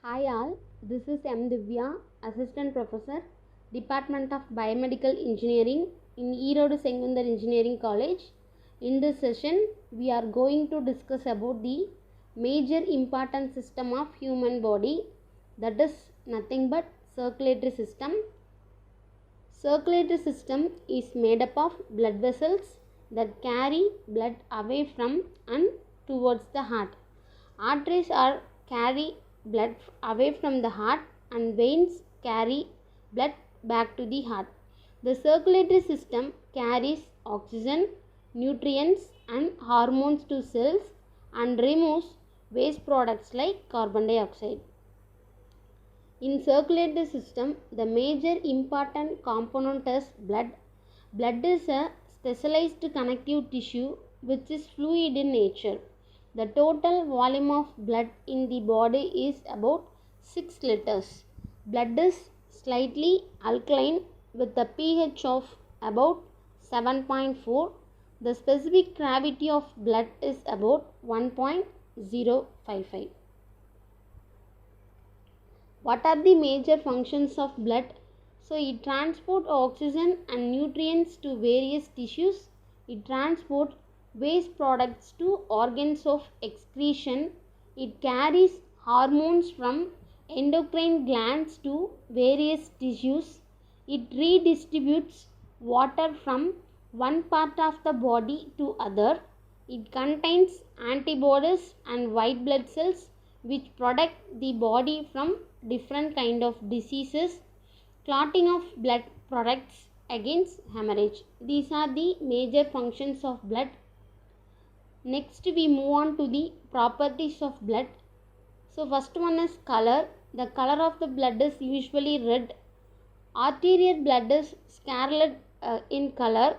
Hi all, this is M. Divya, Assistant Professor, Department of Biomedical Engineering in Erode Sengundar Engineering College. In this session, we are going to discuss about the major important system of human body, that is nothing but circulatory system. Circulatory system is made up of blood vessels that carry blood away from and towards the heart. Arteries are carry blood away from the heart and veins carry blood back to the heart. The circulatory system carries oxygen, nutrients and hormones to cells and removes waste products like carbon dioxide. In circulatory system, the major important component is blood. Blood is a specialized connective tissue which is fluid in nature. The total volume of blood in the body is about 6 liters. Blood is slightly alkaline with a pH of about 7.4. The specific gravity of blood is about 1.055. What are the major functions of blood? So it transports oxygen and nutrients to various tissues. It transports waste products to organs of excretion. It carries hormones from endocrine glands to various tissues. It redistributes water from one part of the body to other. It contains antibodies and white blood cells which protect the body from different kind of diseases. Clotting of blood protects against hemorrhage. These are the major functions of blood. Next we move on to the properties of blood. So first one is color. The color of the blood is usually red. Arterial blood is scarlet in color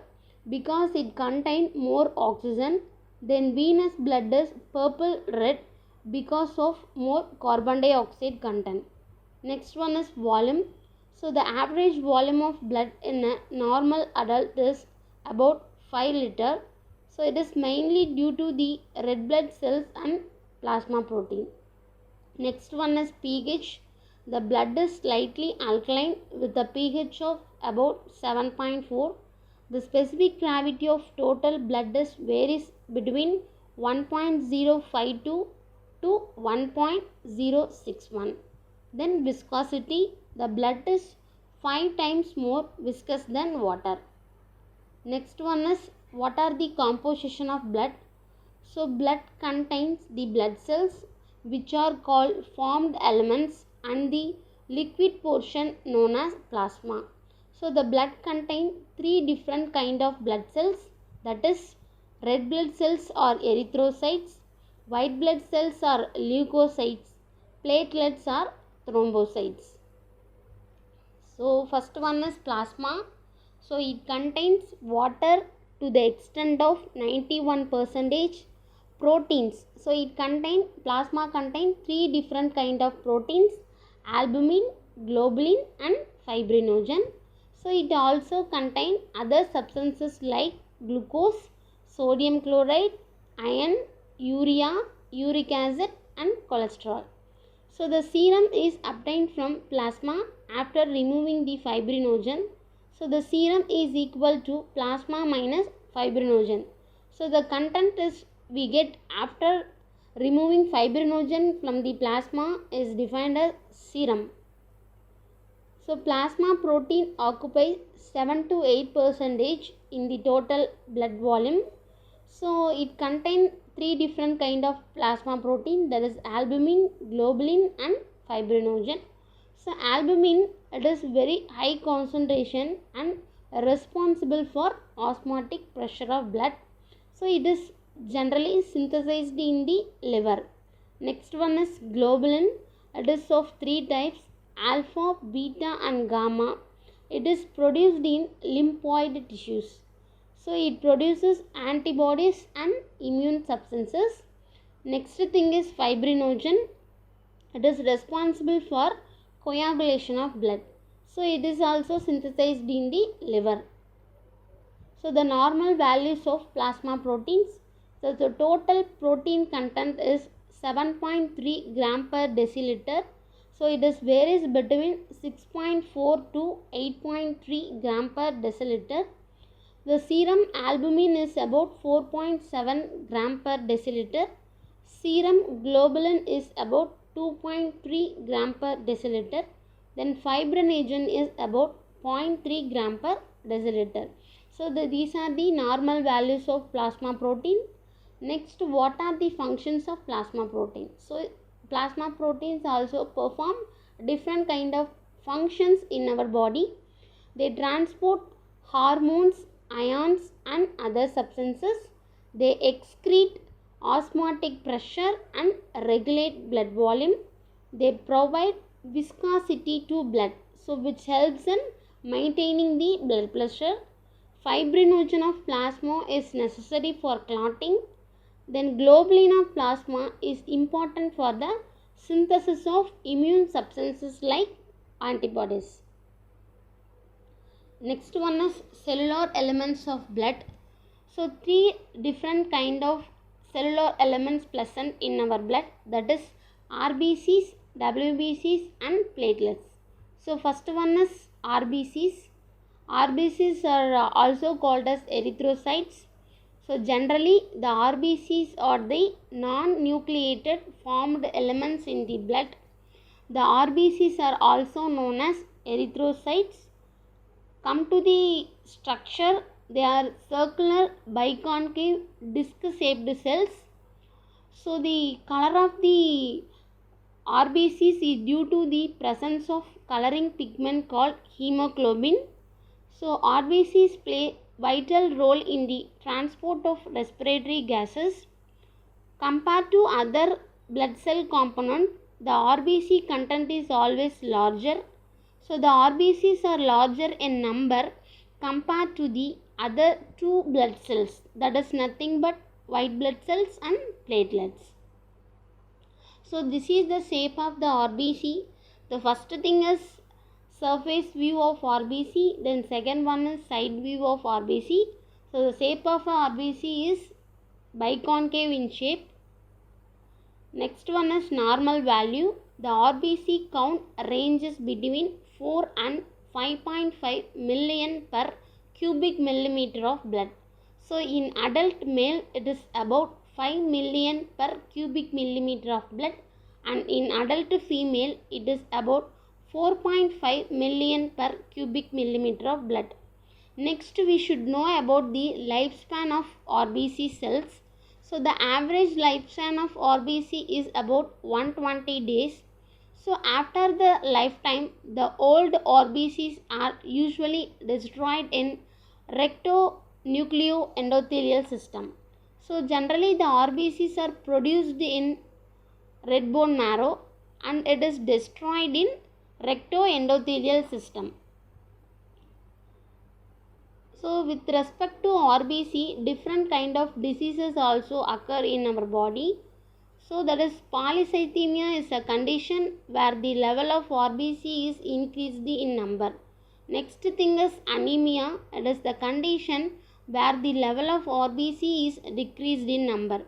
because it contains more oxygen. Then venous blood is purple red because of more carbon dioxide content. Next one is volume. So the average volume of blood in a normal adult is about 5 liter. So it is mainly due to the red blood cells and plasma protein. Next one is pH. The blood is slightly alkaline with a pH of about 7.4. The specific gravity of total blood is varies between 1.052 to 1.061. Then viscosity. The blood is 5 times more viscous than water. Next one is what are the composition of blood? So blood contains the blood cells which are called formed elements and the liquid portion known as plasma. So the blood contains three different kind of blood cells, that is red blood cells or erythrocytes, white blood cells are leukocytes, platelets are thrombocytes. So first one is plasma. So it contains water to the extent of 91%. Proteins. So it contains plasma contains three different kind of proteins: albumin, globulin and fibrinogen. So it also contains other substances like glucose, sodium chloride, iron, urea, uric acid and cholesterol. So the serum is obtained from plasma after removing the fibrinogen. So the serum is equal to plasma minus fibrinogen. So the content is we get after removing fibrinogen from the plasma is defined as serum. So plasma protein occupies 7 to 8% in the total blood volume. So it contains three different kind of plasma protein, that is albumin, globulin and fibrinogen. So albumin, it is very high concentration and responsible for osmotic pressure of blood. So it is generally synthesized in the liver. Next one is globulin. It is of three types: alpha, beta and gamma. It is produced in lymphoid tissues. So it produces antibodies and immune substances. Next thing is fibrinogen. It is responsible for coagulation of blood. So it is also synthesized in the liver. So the normal values of plasma proteins. So the total protein content is 7.3 gram per deciliter So it is varies between 6.4 to 8.3 gram per deciliter. The serum albumin is about 4.7 gram per deciliter. Serum globulin is about 2.3 gram per deciliter. Then fibrinogen is about 0.3 gram per deciliter. So these are the normal values of plasma protein. Next, what are the functions of plasma protein? So plasma proteins also perform different kind of functions in our body. They transport hormones, ions and other substances. They excrete osmotic pressure and regulate blood volume. They provide viscosity to blood, so which helps in maintaining the blood pressure. Fibrinogen of plasma is necessary for clotting. Then globulin of plasma is important for the synthesis of immune substances like antibodies. Next one is cellular elements of blood. So three different kind of cellular elements present in our blood, that is RBCs, WBCs and platelets. So first one is RBCs. RBCs are also called as erythrocytes. So generally the RBCs are the non-nucleated formed elements in the blood. The RBCs are also known as erythrocytes. Come to the structure, they are circular biconcave disc shaped cells. So the color of the RBCs is due to the presence of coloring pigment called hemoglobin. So RBCs play vital role in the transport of respiratory gases. Compared to other blood cell component, the RBC content is always larger. So the RBCs are larger in number compared to the other two blood cells, that is nothing but white blood cells and platelets. So this is the shape of the RBC. The first thing is surface view of RBC, then second one is side view of RBC. So the shape of RBC is biconcave in shape. Next one is normal value. The RBC count ranges between 4 and 5.5 million per cubic millimeter of blood. So in adult male it is about 5 million per cubic millimeter of blood, and in adult female it is about 4.5 million per cubic millimeter of blood. Next we should know about the lifespan of RBC cells. So the average lifespan of RBC is about 120 days. So after the lifetime, the old RBCs are usually destroyed in rectonucleoendothelial system. So generally the RBCs are produced in red bone marrow and it is destroyed in rectoendothelial system. So with respect to RBC, different kind of diseases also occur in our body. So that is polycythemia is a condition where the level of RBC is increased in number. Next thing is anemia. It is the condition where the level of RBC is decreased in number.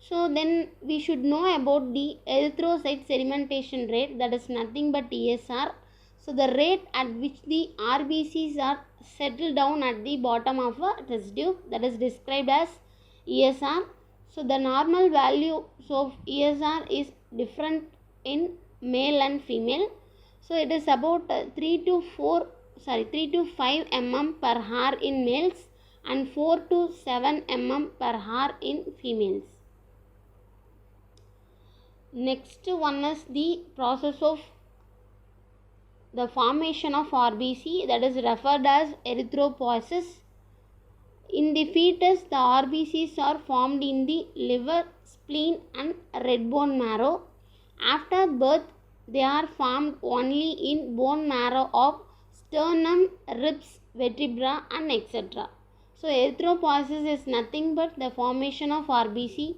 So then we should know about the erythrocyte sedimentation rate, that is nothing but ESR. So the rate at which the RBCs are settled down at the bottom of a test tube, that is described as ESR. So the normal value of ESR is different in male and female. So it is about 3 to 5 mm per hour in males and 4 to 7 mm per hour in females. Next one is the process of the formation of RBC, that is referred as erythropoiesis. In the fetus, the RBCs are formed in the liver, spleen and red bone marrow. After birth, they are formed only in bone marrow of sternum, ribs, vertebra and etc. So erythropoiesis is nothing but the formation of RBC.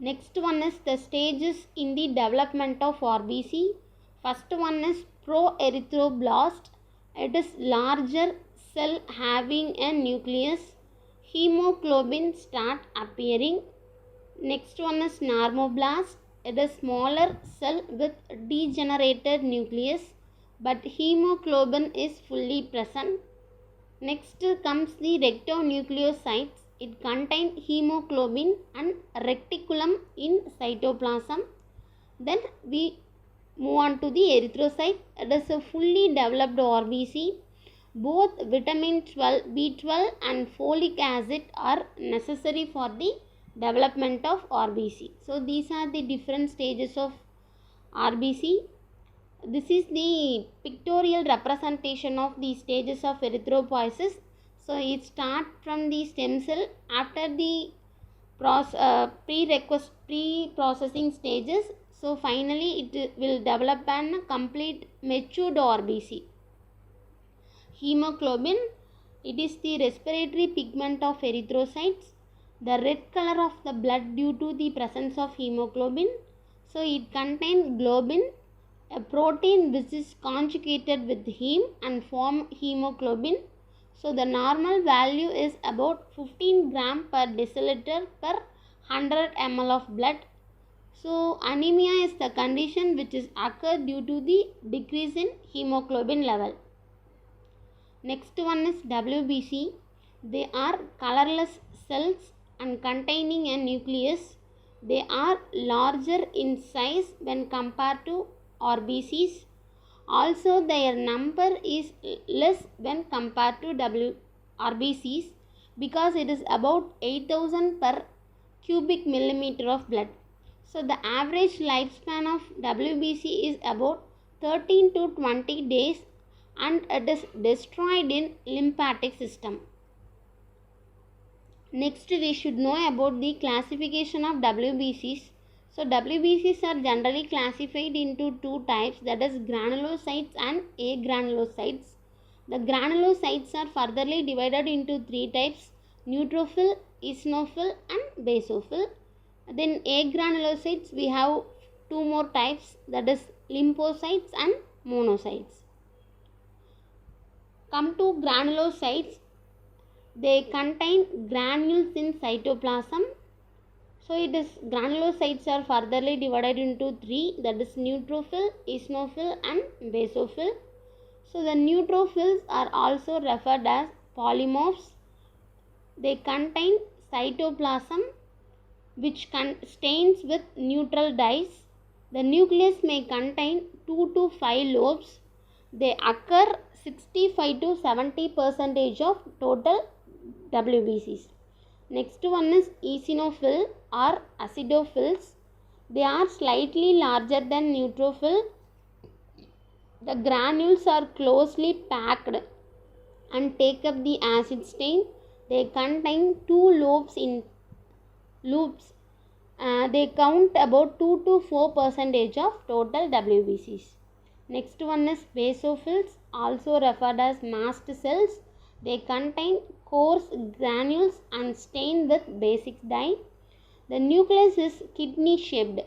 Next one is the stages in the development of RBC. First one is proerythroblast. It is larger cell having a nucleus. Hemoglobin start appearing. Next one is normoblast. it is smaller cell with degenerated nucleus, but hemoglobin is fully present. Next comes the rectonucleocytes. It contains hemoglobin and reticulum in cytoplasm. Then we move on to the erythrocyte. It is a fully developed RBC. Both vitamin 12, B12 and folic acid are necessary for the development of RBC. So these are the different stages of RBC. This is the pictorial representation of the stages of erythropoiesis. So it starts from the stem cell after the pre-processing stages. So finally it will develop an complete matured RBC. Hemoglobin, it is the respiratory pigment of erythrocytes. The red color of the blood due to the presence of hemoglobin. So it contains globin, a protein which is conjugated with heme and form hemoglobin. So the normal value is about 15 gram per deciliter per 100 ml of blood. So anemia is the condition which is occurred due to the decrease in hemoglobin level. Next one is WBC. They are colorless cells and containing a nucleus. They are larger in size when compared to RBCs. Also their number is less when compared to RBCs because it is about 8000 per cubic millimeter of blood. So the average lifespan of WBC is about 13 to 20 days and it is destroyed in lymphatic system. Next we should know about the classification of WBCs. So WBCs are generally classified into two types, that is granulocytes and agranulocytes. The granulocytes are furtherly divided into three types, neutrophil, eosinophil and basophil. Then agranulocytes we have two more types, that is lymphocytes and monocytes. Come to granulocytes, they contain granules in cytoplasm. So it is granulocytes are furtherly divided into three, that is neutrophil, eosinophil and basophil. So the neutrophils are also referred as polymorphs. They contain cytoplasm which stains with neutral dyes. The nucleus may contain 2 to 5 lobes. They occur 65 to 70% of total WBCs. Next one is eosinophil or acidophils. They are slightly larger than neutrophil. The granules are closely packed and take up the acid stain. They contain 2 lobes in loops. They count about 2 to 4% of total WBCs. Next one is basophils, also referred as mast cells. They contain coarse granules and stained with basic dye. The nucleus is kidney shaped.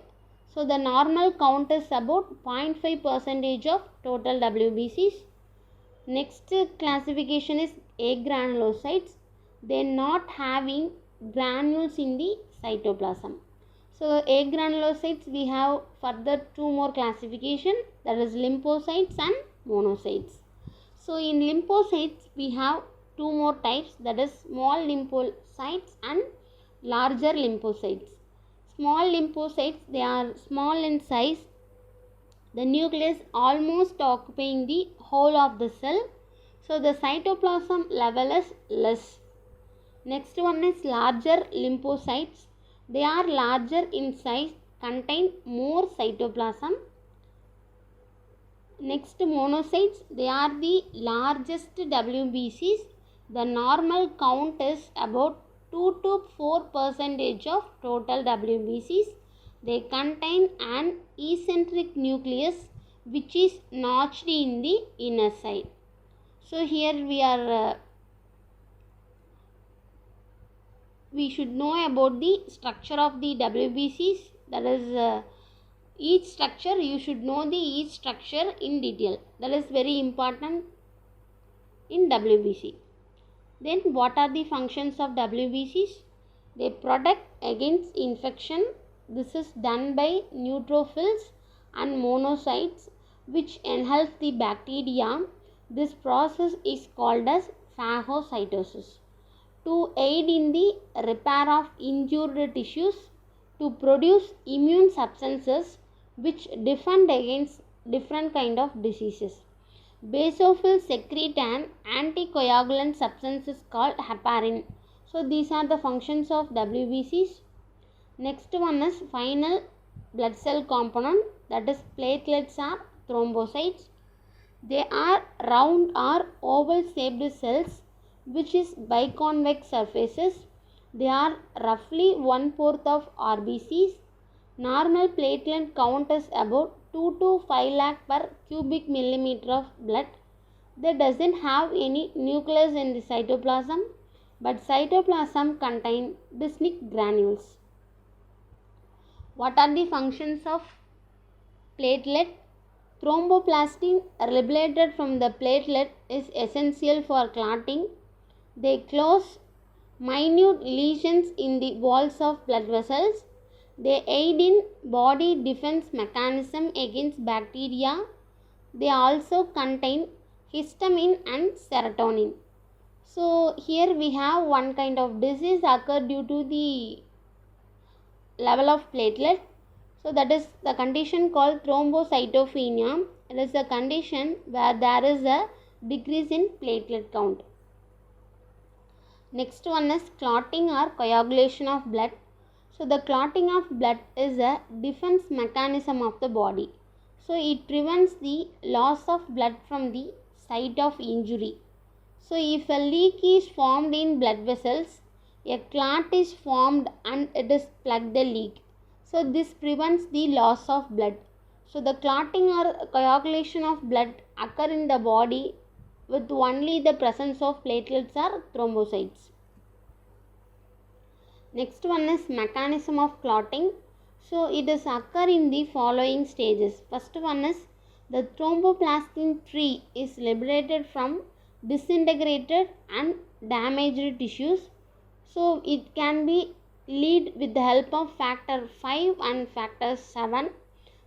So the normal count is about 0.5% of total WBCs. Next classification is agranulocytes. They are not having granules in the cytoplasm. So agranulocytes we have further two more classification, that is lymphocytes and monocytes. So in lymphocytes we have two more types, that is small lymphocytes and larger lymphocytes. Small lymphocytes, they are small in size. The nucleus almost occupying the whole of the cell. So the cytoplasm level is less. Next one is larger lymphocytes. They are larger in size, contain more cytoplasm. Next monocytes, they are the largest WBCs. The normal count is about 2 to 4% of total WBCs. They contain an eccentric nucleus which is notched in the inner side. So here we should know about the structure of the WBCs, that is each structure you should know the each structure in detail. That is very important in WBC. Then what are the functions of WBCs? They protect against infection. This is done by neutrophils and monocytes which enhance the bacteria. This process is called as phagocytosis. To aid in the repair of injured tissues, to produce immune substances which defend against different kind of diseases. Basophils secrete an anticoagulant substance called heparin. So these are the functions of WBCs. Next one is final blood cell component, that is platelets or thrombocytes. They are round or oval shaped cells which is biconvex surfaces. They are roughly 1/4 of RBCs. Normal platelet count is about 2 to 5 lakh per cubic millimeter of blood. They doesn't have any nucleus in the cytoplasm, but cytoplasm contain distinct granules. What are the functions of platelet? Thromboplastin liberated from the platelet is essential for clotting. They close minute lesions in the walls of blood vessels. They aid in body defense mechanism against bacteria. They also contain histamine and serotonin. So here we have one kind of disease occur due to the level of platelet. So that is the condition called thrombocytopenia. It is a condition where there is a decrease in platelet count. Next one is clotting or coagulation of blood. So the clotting of blood is a defense mechanism of the body. So it prevents the loss of blood from the site of injury. So if a leak is formed in blood vessels, a clot is formed and it is plugged the leak. So this prevents the loss of blood. So the clotting or coagulation of blood occur in the body with only the presence of platelets or thrombocytes. Next one is mechanism of clotting. So it is occur in the following stages. First one is the thromboplastin tree is liberated from disintegrated and damaged tissues. So it can be lead with the help of factor 5 and factor 7.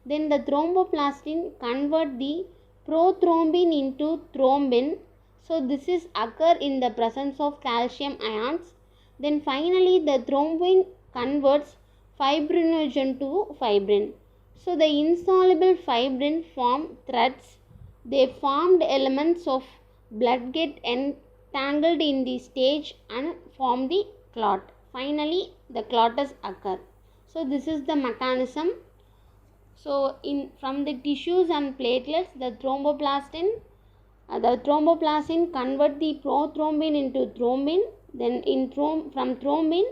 Then the thromboplastin convert the prothrombin into thrombin. So this is occur in the presence of calcium ions. Then finally the thrombin converts fibrinogen to fibrin. So the insoluble fibrin form threads. They formed elements of blood get entangled in the stage and form the clot. Finally the clots occur. So this is the mechanism. So from the tissues and platelets, the thromboplastin convert the prothrombin into thrombin. Then from thrombin,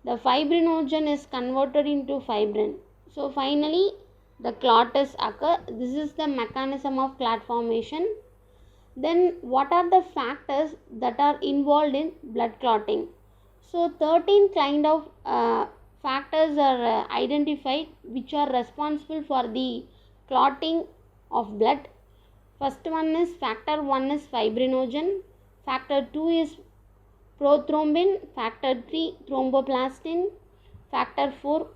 the fibrinogen is converted into fibrin. So finally the clots occur. This is the mechanism of clot formation. Then what are the factors that are involved in blood clotting? So 13 kind of factors are identified which are responsible for the clotting of blood. First one is factor 1 is fibrinogen, factor 2 is prothrombin, factor 3 thromboplastin, factor 4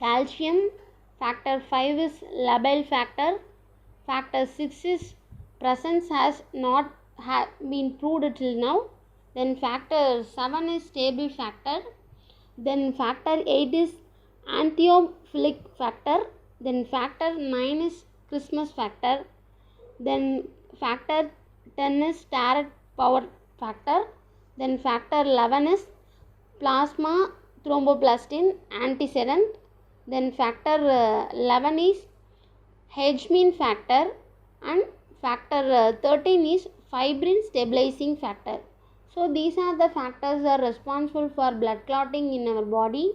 calcium, factor 5 is labile factor, factor 6 is presence has not been proved till now. Then factor 7 is stable factor. Then factor 8 is anthiophilic factor. Then factor 9 is Christmas factor. Then factor 10 is Starrett power factor. Then factor 11 is plasma thromboplastin antecedent. Then factor 11 is Hedgemin factor, and factor 13 is fibrin stabilizing factor. So these are the factors that are responsible for blood clotting in our body.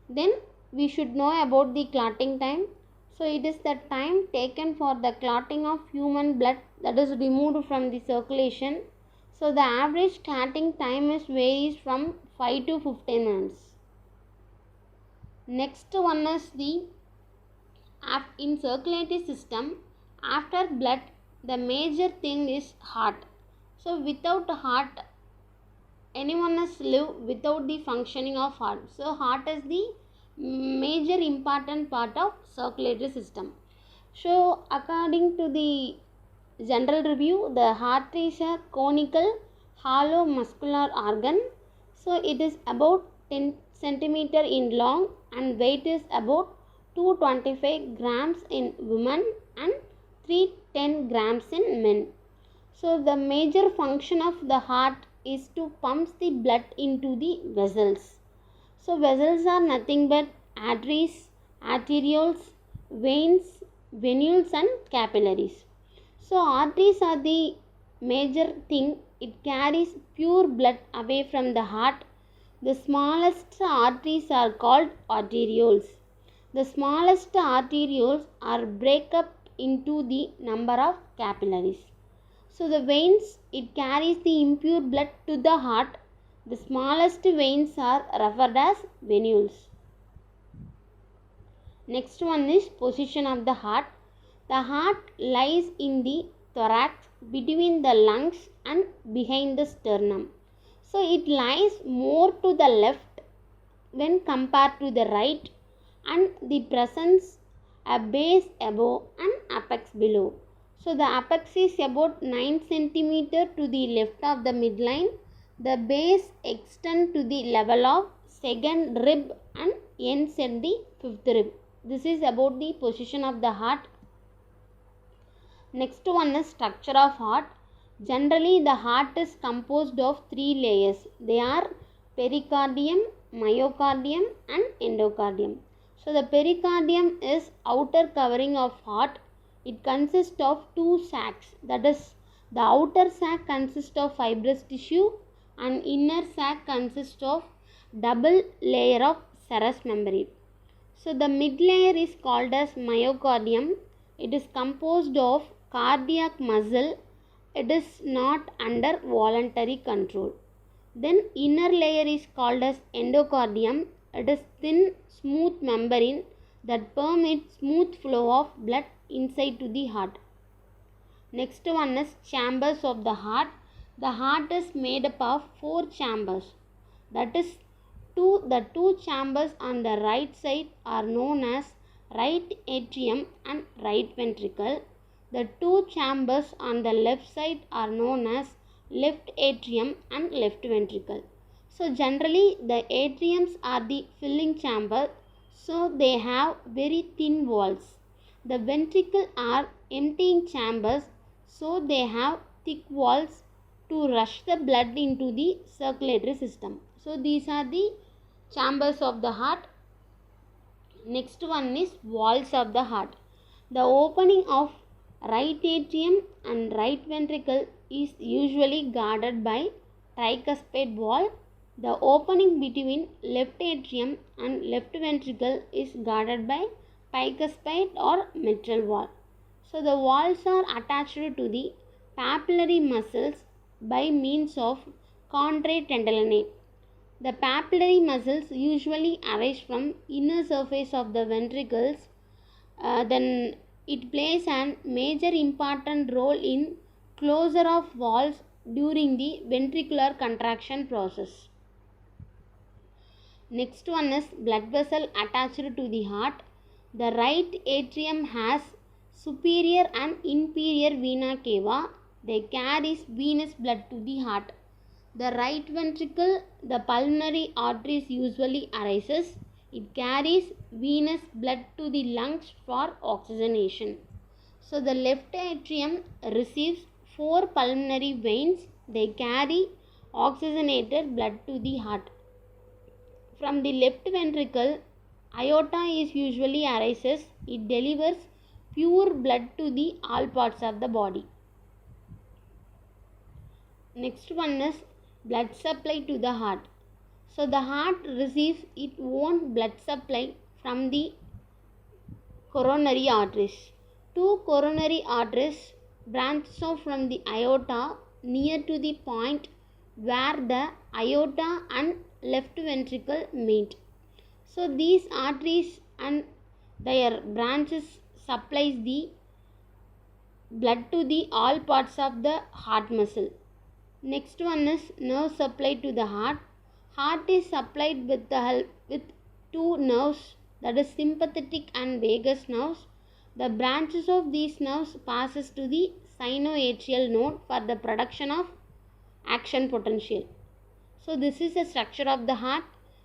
Then we should know about the clotting time. So it is the time taken for the clotting of human blood that is removed from the circulation. So the average clotting time is varies from 5 to 15 minutes. Next one is the in circulatory system. After blood, the major thing is heart. So without heart, anyone has live without the functioning of heart. So heart is the major important part of circulatory system. So according to the general review, the heart is a conical hollow muscular organ. So it is about 10 centimeter in long and weight is about 225 grams in women and 310 grams in men. So the major function of the heart is to pump the blood into the vessels. So vessels are nothing but arteries, arterioles, veins, venules and capillaries. So arteries are the major thing. It carries pure blood away from the heart. The smallest arteries are called arterioles. The smallest arterioles are break up into the number of capillaries. So the veins, it carries the impure blood to the heart. The smallest veins are referred as venules. Next one is position of the heart. The heart lies in the thorax between the lungs and behind the sternum. So it lies more to the left when compared to the right, and the presence a base above and apex below. So the apex is about 9 centimeter to the left of the midline. The base extends to the level of second rib and ends at the fifth rib. This is about the position of the heart. Next one is structure of heart. Generally the heart is composed of three layers. They are pericardium, myocardium and endocardium. So the pericardium is outer covering of heart. It consists of two sacs, that is the outer sac consists of fibrous tissue and inner sac consists of double layer of serous membrane. So the mid layer is called as myocardium. It is composed of cardiac muscle. It is not under voluntary control. Then inner layer is called as endocardium. It is thin smooth membrane that permits smooth flow of blood inside to the heart. Next one is chambers of the heart. The heart is made up of four chambers. That is the two chambers on the right side are known as right atrium and right ventricle. The two chambers on the left side are known as left atrium and left ventricle. So generally the atriums are the filling chamber, so they have very thin walls. The ventricle are emptying chambers, so they have thick walls to rush the blood into the circulatory system. So these are the chambers of the heart. Next one is walls of the heart. The opening of right atrium and right ventricle is usually guarded by tricuspid wall. The opening between left atrium and left ventricle is guarded by bicuspid or mitral wall. So the walls are attached to the papillary muscles by means of chondri tendinolae. The papillary muscles usually arise from inner surface of the ventricles. Then it plays a major important role in closure of valves during the ventricular contraction process. Next one is blood vessel attached to the heart. The right atrium has superior and inferior vena cava. They carries venous blood to the heart. The right ventricle, the pulmonary arteries usually arises. It carries venous blood to the lungs for oxygenation. So the left atrium receives four pulmonary veins. They carry oxygenated blood to the heart. From the left ventricle, aorta is usually arises. It delivers pure blood to the all parts of the body. Next one is blood supply to the heart. So the heart receives its own blood supply from the coronary arteries. Two coronary arteries branch off from the aorta near to the point where the aorta and left ventricle meet. So these arteries and their branches supplies the blood to the all parts of the heart muscle. Next one is nerve supply to the heart. Heart is supplied with two nerves, that is sympathetic and vagus nerves. The branches of these nerves passes to the sinoatrial node for the production of action potential. So this is the structure of the heart.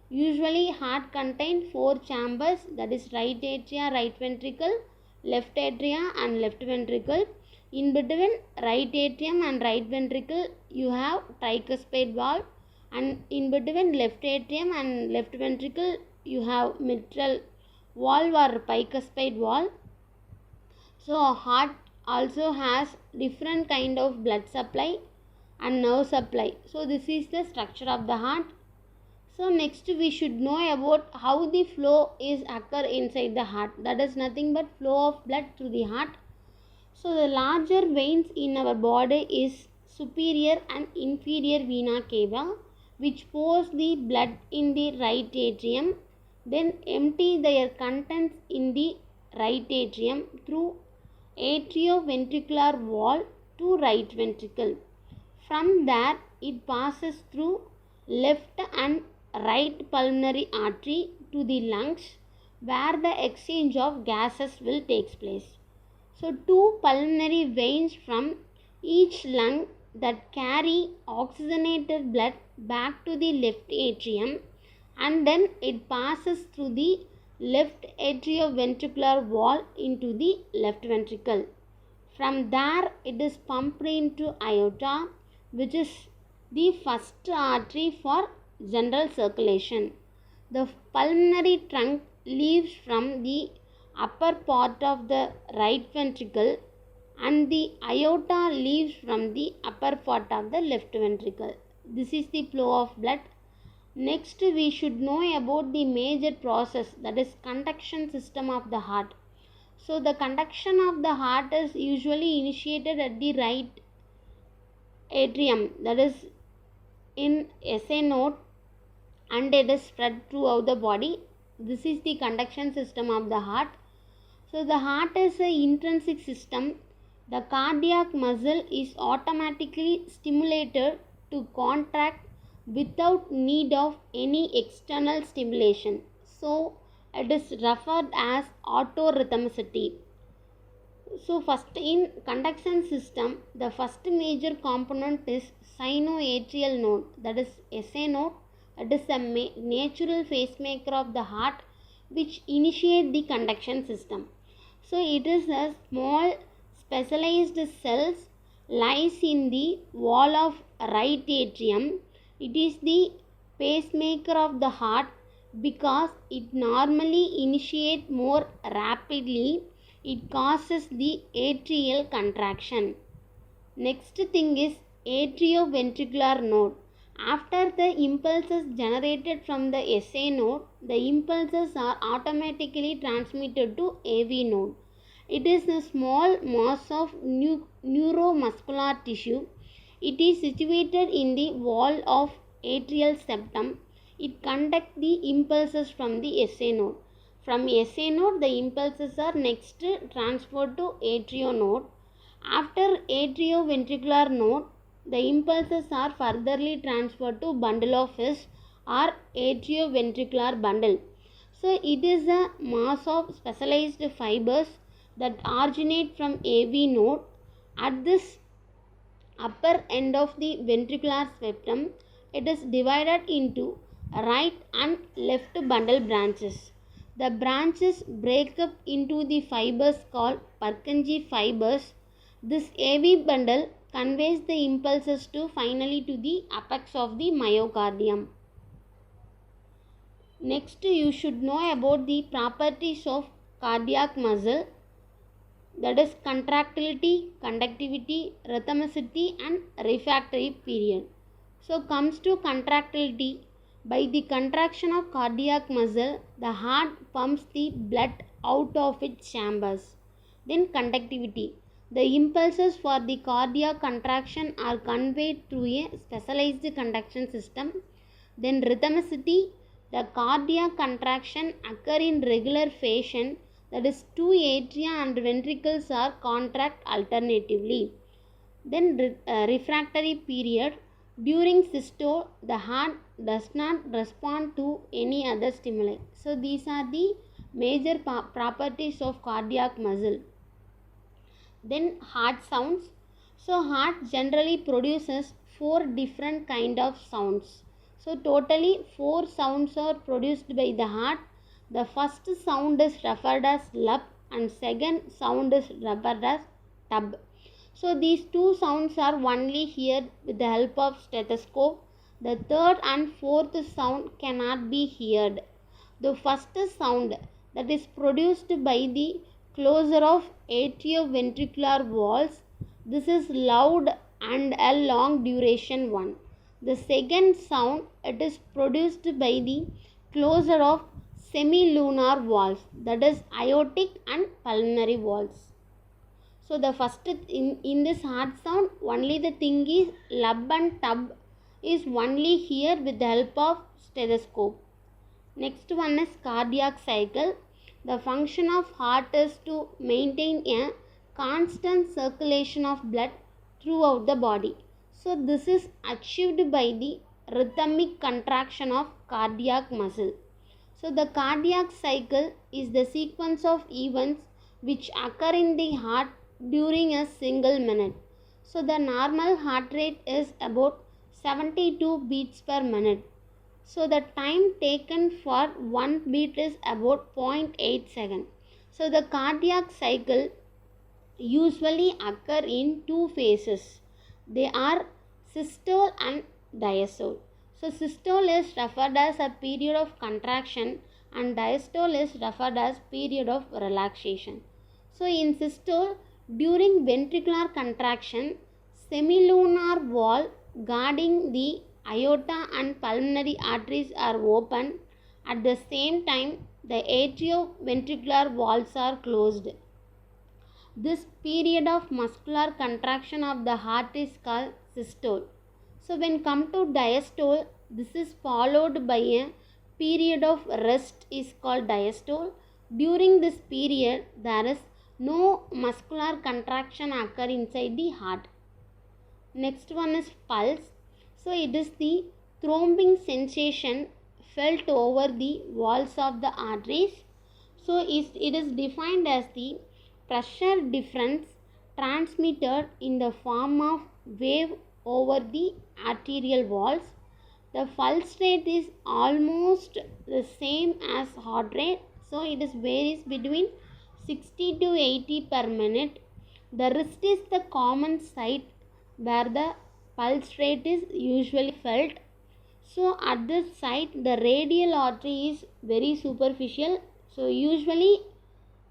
Usually heart contains four chambers, that is right atria, right ventricle, left atria and left ventricle. In between right atrium and right ventricle you have tricuspid valve, and in between left atrium and left ventricle you have mitral valve or bicuspid valve. So heart also has different kind of blood supply and nerve supply. So this is the structure of the heart. So next we should know about how the flow is occur inside the heart. That is nothing but flow of blood through the heart. So the larger veins in our body is superior and inferior vena cava, which pours the blood in the right atrium, then empty their contents in the right atrium through atrioventricular wall to right ventricle. From there it passes through left and right pulmonary artery to the lungs, where the exchange of gases will take place. So two pulmonary veins from each lung that carry oxygenated blood back to the left atrium, and then it passes through the left atrioventricular wall into the left ventricle. From there it is pumped into aorta, which is the first artery for general circulation. The pulmonary trunk leaves from the upper part of the right ventricle, and the aorta leaves from the upper part of the left ventricle. This is the flow of blood. Next we should know about the major process, that is conduction system of the heart. So the conduction of the heart is usually initiated at the right atrium, that is in SA node, and it is spread throughout the body. This is the conduction system of the heart. So the heart is an intrinsic system. The cardiac muscle is automatically stimulated to contract without need of any external stimulation. So it is referred as autorhythmicity. So first in conduction system, the first major component is sinoatrial node, that is SA node. It is a natural pacemaker of the heart which initiate the conduction system. So it is a small specialized cells lies in the wall of right atrium. It is the pacemaker of the heart because it normally initiate more rapidly. It causes the atrial contraction. Next thing is atrioventricular node. After the impulses generated from the SA node, the impulses are automatically transmitted to AV node. It is a small mass of neuromuscular tissue. It is situated in the wall of atrial septum. It conducts the impulses from the SA node. From SA node, the impulses are next transferred to atrio node. After atrioventricular node, the impulses are furtherly transferred to bundle of His or atrioventricular bundle. So it is a mass of specialized fibers that originate from AV node. At this upper end of the ventricular septum, it is divided into right and left bundle branches. The branches break up into the fibers called Purkinje fibers. This AV bundle conveys the impulses to finally to the apex of the myocardium. Next you should know about the properties of cardiac muscle, that is contractility, conductivity, rhythmicity and refractory period. So comes to contractility. By the contraction of cardiac muscle, the heart pumps the blood out of its chambers. Then conductivity. The impulses for the cardiac contraction are conveyed through a specialized conduction system. Then rhythmicity. The cardiac contraction occur in regular fashion, that is two atria and ventricles are contract alternatively. Then refractory period. During systole, the heart does not respond to any other stimuli. So these are the major properties of cardiac muscle. Then heart sounds. So heart generally produces four different kind of sounds. So totally four sounds are produced by the heart. The first sound is referred as lup and second sound is referred as tub. So these two sounds are only heard with the help of stethoscope. The third and fourth sound cannot be heard. The first sound that is produced by the closure of atrioventricular valves. This is loud and a long duration one. The second sound it is produced by the closure of semilunar valves, that is aortic and pulmonary valves. So the first in this heart sound only the thing is lub and tub is only here with the help of stethoscope. Next one is cardiac cycle. The function of heart is to maintain a constant circulation of blood throughout the body. So this is achieved by the rhythmic contraction of cardiac muscle. So the cardiac cycle is the sequence of events which occur in the heart during a single minute. So the normal heart rate is about 72 beats per minute. So the time taken for one beat is about 0.8 seconds. So the cardiac cycle usually occur in two phases. They are systole and diastole. So systole is referred as a period of contraction and diastole is referred as period of relaxation. So in systole, during ventricular contraction, semilunar wall guarding the aorta and pulmonary arteries are open. At the same time, the atrioventricular valves are closed. This period of muscular contraction of the heart is called systole. So when come to diastole, this is followed by a period of rest is called diastole. During this period, there is no muscular contraction occur inside the heart. Next one is pulse. So it is the throbbing sensation felt over the walls of the arteries. So it is defined as the pressure difference transmitted in the form of wave over the arterial walls. The pulse rate is almost the same as heart rate. So it is varies between 60 to 80 per minute. The wrist is the common site where the pulse rate is usually felt. So at this site the radial artery is very superficial. So usually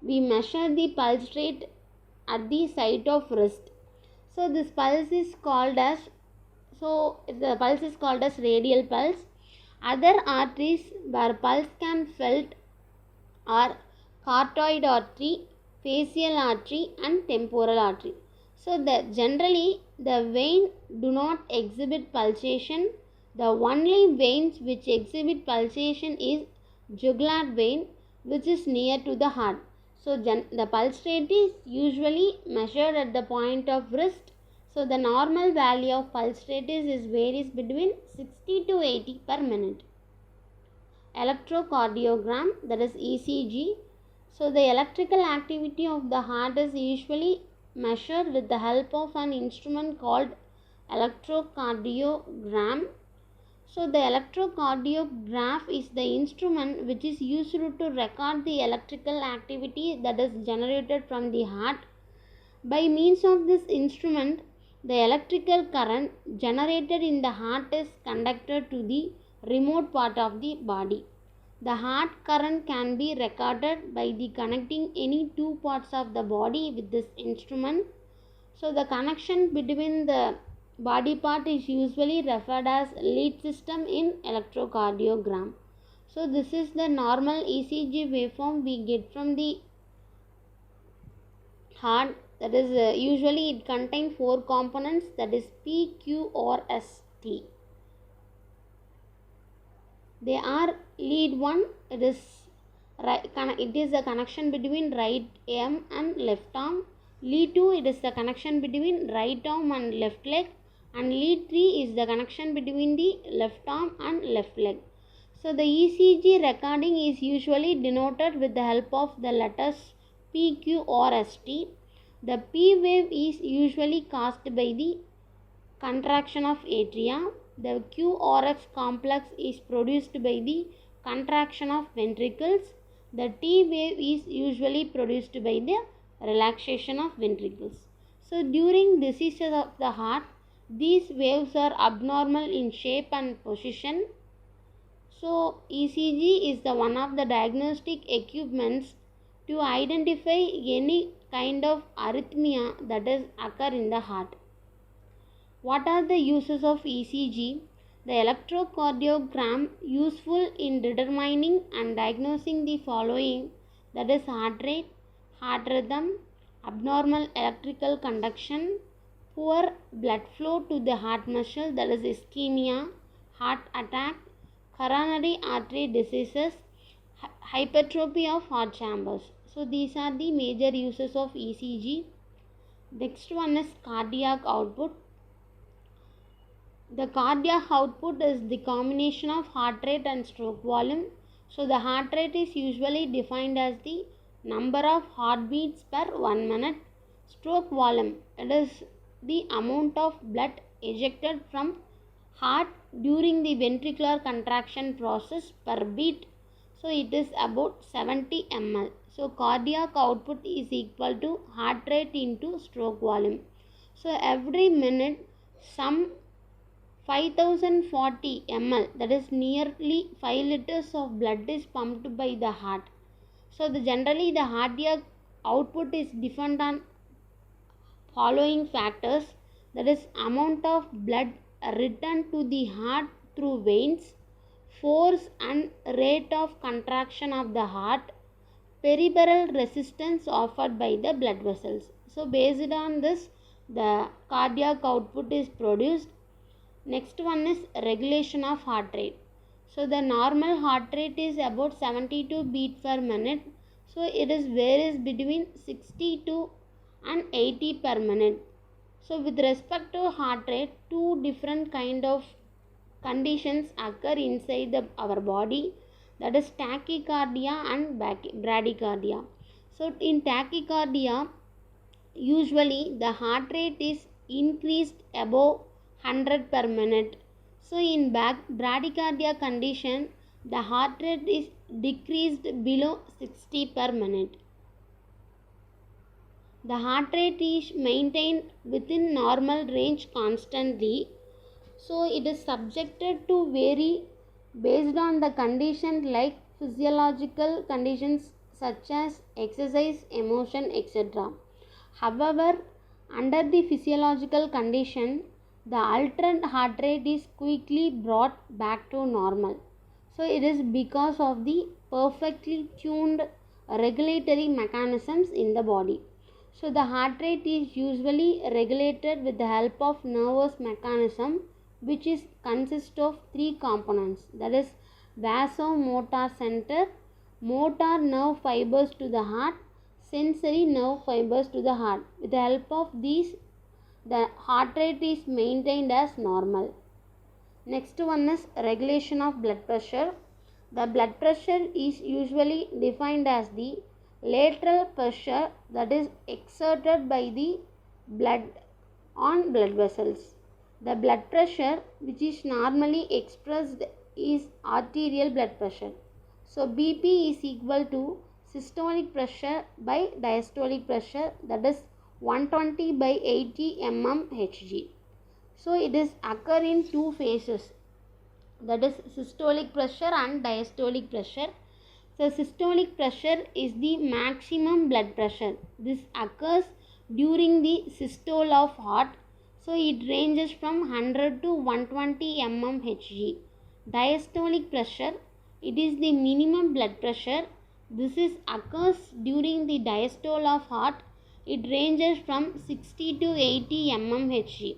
we measure the pulse rate at the site of wrist. So this pulse is called as radial pulse. Other arteries where pulse can felt are carotid artery, facial artery and temporal artery. So generally the vein do not exhibit pulsation. The only veins which exhibit pulsation is jugular vein, which is near to the heart. So the pulse rate is usually measured at the point of wrist. So the normal value of pulse rate is varies between 60 to 80 per minute. Electrocardiogram, that is ECG. So the electrical activity of the heart is usually measured with the help of an instrument called electrocardiogram. So the electrocardiograph is the instrument which is used to record the electrical activity that is generated from the heart. By means of this instrument, the electrical current generated in the heart is conducted to the remote part of the body. The heart current can be recorded by the connecting any two parts of the body with this instrument. So the connection between the body part is usually referred as lead system in electrocardiogram. So this is the normal ECG waveform we get from the heart. That is usually it contains four components, that is P, Q, or S, T. They are lead one, it is a connection between right arm and left arm. Lead 2, it is the connection between right arm and left leg. and lead 3 is the connection between the left arm and left leg. So the ECG recording is usually denoted with the help of the letters P, Q or ST. The P wave is usually caused by the contraction of atria. The QRS complex is produced by the contraction of ventricles. The T wave is usually produced by the relaxation of ventricles. So during diseases of the heart, these waves are abnormal in shape and position. So ECG is the one of the diagnostic equipments to identify any kind of arrhythmia that is occur in the heart. What are the uses of ECG? The electrocardiogram useful in determining and diagnosing the following, that is heart rate, heart rhythm, abnormal electrical conduction, poor blood flow to the heart muscle, that is ischemia, heart attack, coronary artery diseases, hypertrophy of heart chambers. So these are the major uses of ECG. Next one is cardiac output. The cardiac output is the combination of heart rate and stroke volume. So the heart rate is usually defined as the number of heartbeats per 1 minute. Stroke volume, it is the amount of blood ejected from heart during the ventricular contraction process per beat. So it is about 70 ml. So cardiac output is equal to heart rate into stroke volume. So every minute some 5040 ml, that is nearly 5 liters of blood is pumped by the heart. So generally the cardiac output is dependent on following factors, that is amount of blood returned to the heart through veins, force and rate of contraction of the heart, peripheral resistance offered by the blood vessels. So based on this the cardiac output is produced. Next one is regulation of heart rate. So the normal heart rate is about 72 beat per minute. So it is varies between 62 and 80 per minute. So with respect to heart rate, two different kind of conditions occur inside our body, that is tachycardia and bradycardia. So in tachycardia, usually the heart rate is increased above 100 per minute. So in bradycardia condition, the heart rate is decreased below 60 per minute. The heart rate is maintained within normal range constantly. So it is subjected to vary based on the condition like physiological conditions such as exercise, emotion, etc. However, under the physiological condition, the altered heart rate is quickly brought back to normal. So it is because of the perfectly tuned regulatory mechanisms in the body. So the heart rate is usually regulated with the help of nervous mechanism, which is consists of three components, that is vasomotor center, motor nerve fibers to the heart, sensory nerve fibers to the heart. With the help of these, the heart rate is maintained as normal. Next one is regulation of blood pressure. The blood pressure is usually defined as the lateral pressure that is exerted by the blood on blood vessels. The blood pressure which is normally expressed is arterial blood pressure. So BP is equal to systolic pressure by diastolic pressure, that is 120 by 80 mmHg. So it is occur in two phases, that is systolic pressure and diastolic pressure. So systolic pressure is the maximum blood pressure. This occurs during the systole of heart. So it ranges from 100 to 120 mmHg. Diastolic pressure, it is the minimum blood pressure. This is occurs during the diastole of heart. It ranges from 60 to 80 mmHg.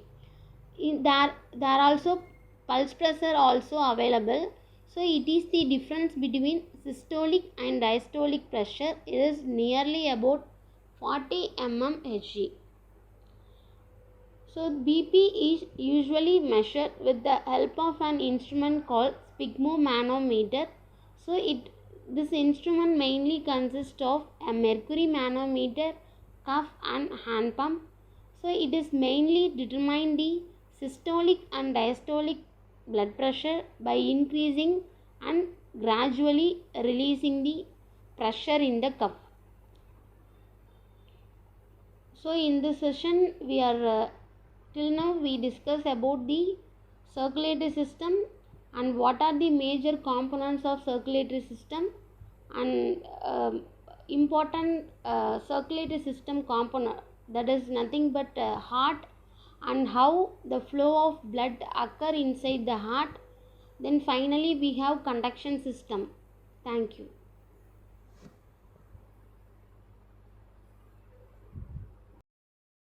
There are also pulse pressure also available. So it is the difference between systolic and diastolic pressure. It is nearly about 40 mmHg. So BP is usually measured with the help of an instrument called sphygmomanometer. So this instrument mainly consists of a mercury manometer, cuff and hand pump. So it is mainly determine the systolic and diastolic blood pressure by increasing and gradually releasing the pressure in the cuff. So in this session we are till now we discuss about the circulatory system and what are the major components of circulatory system and important circulatory system component, that is nothing but heart, and how the flow of blood occur inside the heart. Then finally we have conduction system. Thank you.